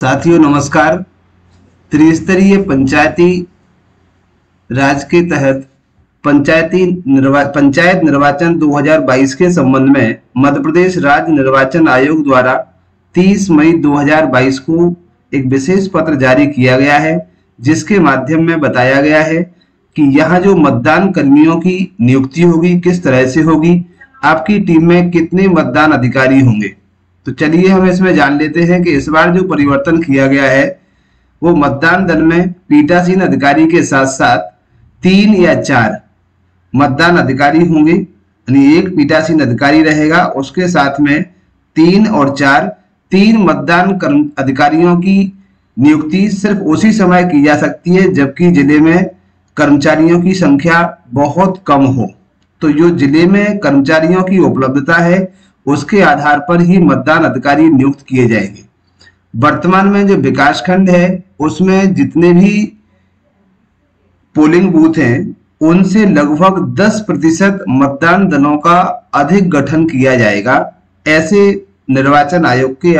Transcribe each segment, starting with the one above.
साथियों नमस्कार। त्रिस्तरीय पंचायती राज के तहत पंचायत निर्वाचन 2022 के संबंध में मध्य प्रदेश राज्य निर्वाचन आयोग द्वारा 30 मई 2022 को एक विशेष पत्र जारी किया गया है, जिसके माध्यम में बताया गया है कि यहाँ जो मतदान कर्मियों की नियुक्ति होगी किस तरह से होगी, आपकी टीम में कितने मतदान अधिकारी होंगे। तो चलिए हम इसमें जान लेते हैं कि इस बार जो परिवर्तन किया गया है वो मतदान दल में पीठासीन अधिकारी के साथ साथ 3 या 4 मतदान अधिकारी होंगे, यानी एक पीठासीन अधिकारी रहेगा, उसके साथ में 3 और 4 3 मतदान अधिकारियों की नियुक्ति सिर्फ उसी समय की जा सकती है जबकि जिले में कर्मचारियों की संख्या बहुत कम हो। तो जो जिले में कर्मचारियों की उपलब्धता है उसके आधार पर ही मतदान अधिकारी नियुक्त किए जाएंगे। वर्तमान में जो विकासखंड है उसमें जितने भी पोलिंग बूथ हैं उनसे लगभग 10% मतदान दलों का अधिक गठन किया जाएगा, ऐसे निर्वाचन आयोग के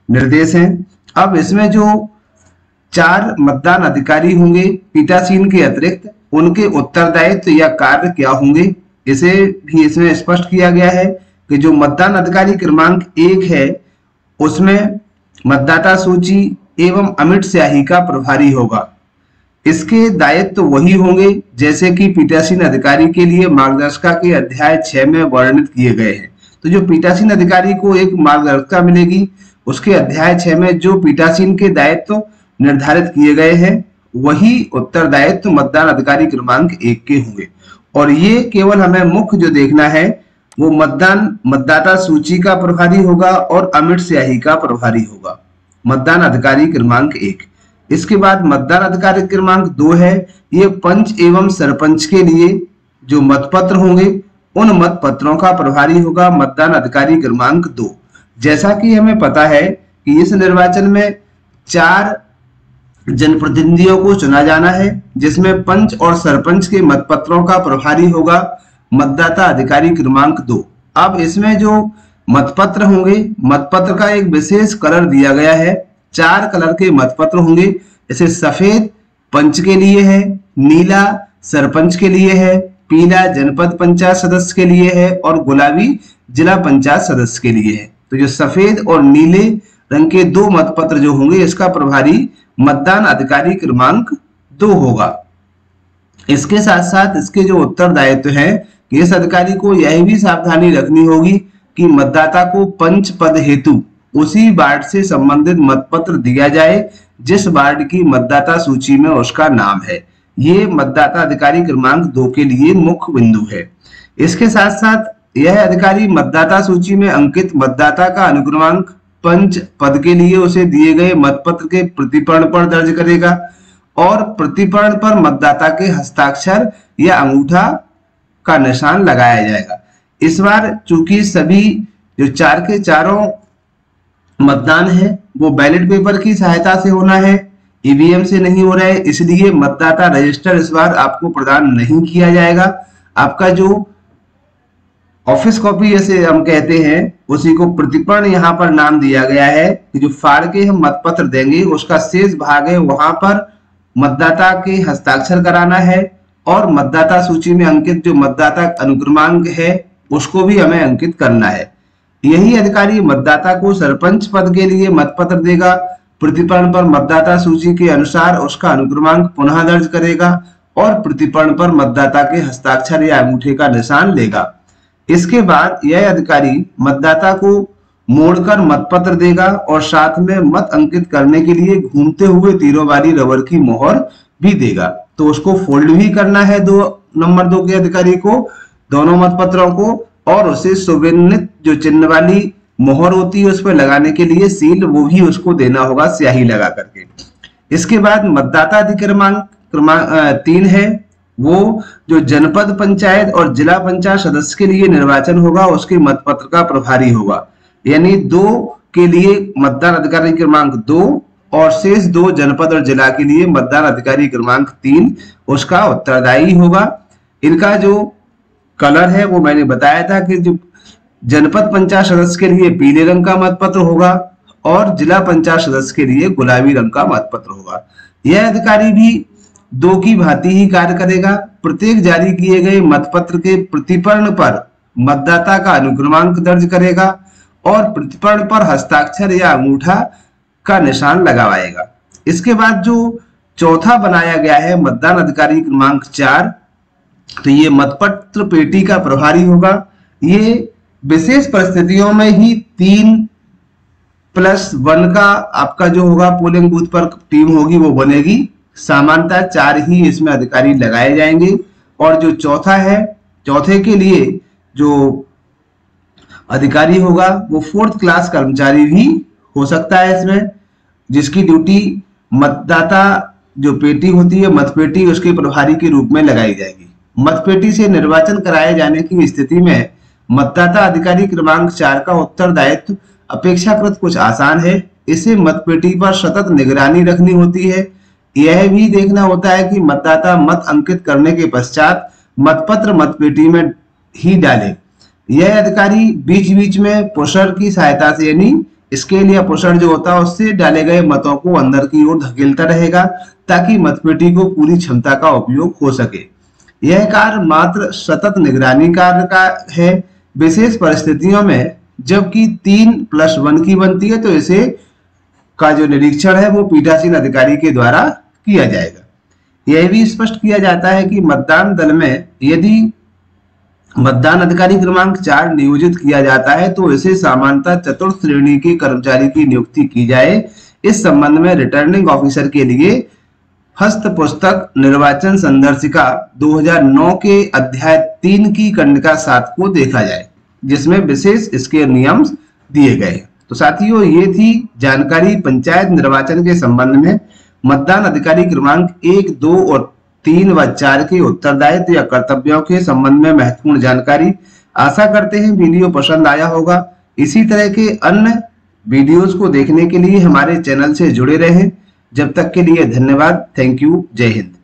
निर्देश हैं। अब इसमें जो 4 मतदान अधिकारी होंगे पीठासीन के अतिरिक्त, उनके उत्तरदायित्व या कार्य क्या होंगे, इसे भी इसमें स्पष्ट किया गया है कि जो मतदान अधिकारी क्रमांक 1 है उसमें मतदाता सूची एवं अमिट स्याही का प्रभारी होगा। इसके दायित्व वही होंगे जैसे कि पीठासीन अधिकारी के लिए मार्गदर्शिका के अध्याय 6 में वर्णित किए गए हैं। तो जो पीठासीन अधिकारी को एक मार्गदर्शिका मिलेगी, उसके अध्याय 6 में जो पीठासीन के दायित्व निर्धारित किए गए हैं वही उत्तरदायित्व मतदान अधिकारी क्रमांक 1 के होंगे। और ये केवल हमें मुख्य जो देखना है वो मतदाता सूची का प्रभारी होगा और अमिट स्याही का प्रभारी होगा, मतदान अधिकारी क्रमांक 1। इसके बाद मतदान अधिकारी क्रमांक 2 है, ये पंच एवं सरपंच के लिए जो मतपत्र होंगे उन मतपत्रों का प्रभारी होगा मतदान अधिकारी क्रमांक 2। जैसा कि हमें पता है कि इस निर्वाचन में 4 जनप्रतिनिधियों को चुना जाना है, जिसमें पंच और सरपंच के मतपत्रों का प्रभारी होगा मतदाता अधिकारी क्रमांक 2। अब इसमें जो मतपत्र होंगे, मतपत्र का एक विशेष कलर दिया गया है, 4 कलर के मतपत्र होंगे। जैसे सफेद पंच के लिए है, नीला सरपंच के लिए है, पीला जनपद पंचायत सदस्य के लिए है और गुलाबी जिला पंचायत सदस्य के लिए है। तो जो सफेद और नीले रंग के 2 मतपत्र जो होंगे इसका प्रभारी मतदान अधिकारी क्रमांक 2 होगा। इसके साथ साथ इसके जो उत्तरदायित्व है, इस अधिकारी को यह भी सावधानी रखनी होगी कि मतदाता को पंच पद हेतु उसी वार्ड से संबंधित मतपत्र दिया जाए जिस वार्ड की मतदाता सूची में उसका नाम है। ये मतदाता अधिकारी क्रमांक 2 के लिए मुख्य बिंदु है। इसके साथ साथ यह अधिकारी मतदाता सूची में अंकित मतदाता का अनुक्रमांक पंच पद के लिए उसे दिए गए मतपत्र के प्रतिपर्ण पर दर्ज करेगा और प्रतिपर्ण पर मतदाता के हस्ताक्षर या अंगूठा का निशान लगाया जाएगा। इस बार चूंकि सभी जो 4 के चारों मतदान है वो बैलेट पेपर की सहायता से होना है, ईवीएम से नहीं हो रहा है, इसलिए मतदाता रजिस्टर इस बार आपको प्रदान नहीं किया जाएगा। आपका जो ऑफिस कॉपी जैसे हम कहते हैं उसी को प्रतिपर्ण यहाँ पर नाम दिया गया है कि जो फाड़ के हम मतपत्र देंगे उसका शेष भाग है वहां पर मतदाता के हस्ताक्षर कराना है और मतदाता सूची में अंकित जो मतदाता अनुक्रमांक है उसको भी हमें अंकित करना है। यही अधिकारी मतदाता को सरपंच पद के लिए मतपत्र देगा, प्रतिपर्ण पर मतदाता सूची के अनुसार उसका अनुक्रमांक पुनः दर्ज करेगा और प्रतिपर्ण पर मतदाता के हस्ताक्षर या अंगूठे का निशान लेगा। इसके बाद यह अधिकारी मतदाता को मोड़कर मतपत्र देगा और साथ में मत अंकित करने के लिए घूमते हुए तीरों वाली रबर की मोहर भी देगा। तो उसको फोल्ड भी करना है नंबर 2 के अधिकारी को दोनों मतपत्रों को, और उसे सुविन्हित जो चिन्ह वाली मोहर होती है उस पर लगाने के लिए सील वो भी उसको देना होगा स्याही लगा करके। इसके बाद मतदाता अधिक्रमांक क्रमांक 3 है, वो जो जनपद पंचायत और जिला पंचायत सदस्य के लिए निर्वाचन होगा उसके मतपत्र का प्रभारी होगा। यानी 2 के लिए मतदान अधिकारी क्रमांक 2 और शेष 2 जनपद और जिला के लिए मतदान अधिकारी क्रमांक 3 उसका उत्तरदायी होगा। इनका जो कलर है वो मैंने बताया था कि जो जनपद पंचायत सदस्य के लिए पीले रंग का मतपत्र होगा और जिला पंचायत सदस्य के लिए गुलाबी रंग का मतपत्र होगा। यह अधिकारी भी 2 की भांति ही कार्य करेगा। प्रत्येक जारी किए गए मतपत्र के प्रतिपर्ण पर मतदाता का अनुक्रमांक दर्ज करेगा और प्रतिपर्ण पर हस्ताक्षर या अंगूठा का निशान लगावाएगा। इसके बाद जो चौथा बनाया गया है मतदान अधिकारी क्रमांक 4, तो ये मतपत्र पेटी का प्रभारी होगा। ये विशेष परिस्थितियों में ही 3+1 का आपका जो होगा पोलिंग बूथ पर टीम होगी वो बनेगी। सामान्यतः 4 ही इसमें अधिकारी लगाए जाएंगे। और जो चौथा है, चौथे के लिए जो अधिकारी होगा वो 4th क्लास कर्मचारी भी हो सकता है इसमें, जिसकी ड्यूटी मतदाता जो पेटी होती है मतपेटी उसके प्रभारी के रूप में लगाई जाएगी। मतपेटी से निर्वाचन कराए जाने की स्थिति में मतदाता अधिकारी क्रमांक 4 का उत्तरदायित्व अपेक्षाकृत कुछ आसान है। इसे मतपेटी पर सतत निगरानी रखनी होती है। यह भी देखना होता है कि मतदाता मत अंकित करने के पश्चात मतपत्र मतपेटी में ही डाले। यह अधिकारी बीच बीच में पुशर की सहायता से यानी स्केल या पुशर जो होता है उससे डाले गए मतों को अंदर की ओर धकेलता रहेगा ताकि मतपेटी को पूरी क्षमता का उपयोग हो सके। यह कार्य मात्र सतत निगरानी कार्य का है। विशेष परिस्थितियों में जबकि 3+1 की बनती है तो इसे का जो निरीक्षण है वो पीठासीन अधिकारी के द्वारा किया जाएगा। यह भी स्पष्ट किया जाता है कि मतदान दल में यदि मतदान अधिकारी क्रमांक 4 नियोजित किया जाता है तो इसे सामान्यतः 4th श्रेणी के कर्मचारी की नियुक्ति की जाए। इस संबंध में रिटर्निंग ऑफिसर के लिए हस्त पुस्तक निर्वाचन संदर्शिका 2009 के अध्याय 3 की कंडिका 7 को देखा जाए, जिसमें विशेष इसके नियम दिए गए। तो साथियों, ये थी जानकारी पंचायत निर्वाचन के संबंध में मतदान अधिकारी क्रमांक 1, 2 और 3 व 4 के उत्तरदायित्व या कर्तव्यों के संबंध में महत्वपूर्ण जानकारी। आशा करते हैं वीडियो पसंद आया होगा। इसी तरह के अन्य वीडियोस को देखने के लिए हमारे चैनल से जुड़े रहें। जब तक के लिए धन्यवाद। Thank you. जय हिंद।